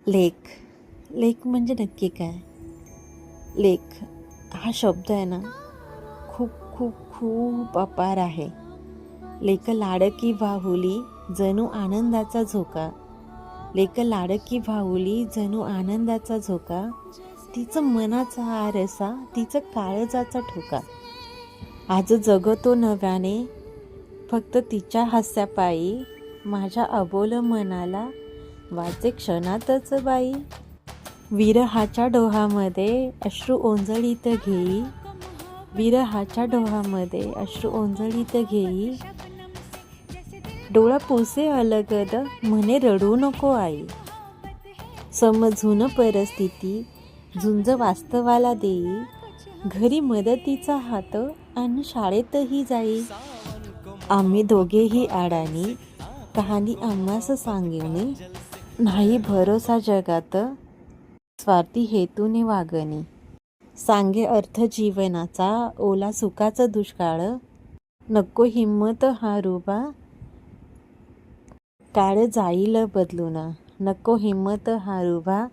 लेख. लेख म्हणजे नक्की काय? लेख हा शब्द आहे ना, खूप खूप खूप अपार आहे. लेक लाडकी भाहुली जणू आनंदाचा झोका. लेक लाडकी भाऊली जणू आनंदाचा झोका. तिचं मनाचा आरसा, तिचं काळजाचा ठोका. आज जगतो नव्याने फक्त तिच्या हास्यापायी. माझ्या अबोल मनाला वाचे क्षणातच बाई. विरहाच्या डोहामध्ये अश्रू ओंजळीत घेई. विरहाच्या डोहामध्ये अश्रू ओंजळीत घेई. डोळा पुसे अलगद म्हणे रडू नको आई. समजून परिस्थिती झुंज वास्तवाला देई. घरी मदतीचा हात आणि शाळेतही जाई. आम्ही दोघेही अडाणी कहाणी आम्हास सांगणी. नाही भरोसा जगात स्वार्थी हेतूने वागणी. सांगे अर्थ जीवनाचा ओला सुखाचा दुष्काळ. नको हिम्मत हारू बा काळ जाईल बदलून. नको हिम्मत हारू बा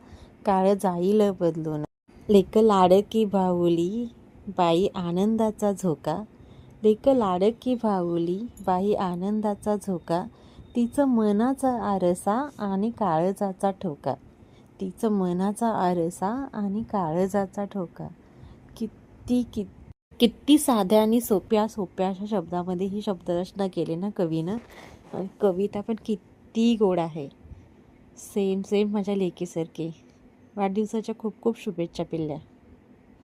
काळ जाईल बदलून. लेक लाडकी भाऊली बाई आनंदाचा झोका. लेक लाडकी भाऊली बाई आनंदाचा झोका. तिचं मनाचा आरसा आणि काळजाचा ठोका. तिचं मनाचा आरसा आणि काळजाचा ठोका. किती साध्या आणि सोप्या अशा शब्दामध्ये ही शब्दरचना केली ना कवीनं. आणि कविता पण किती गोड आहे. सेम माझ्या लेकीसारखी. वाढदिवसाच्या खूप खूप शुभेच्छा पिल्ल्या.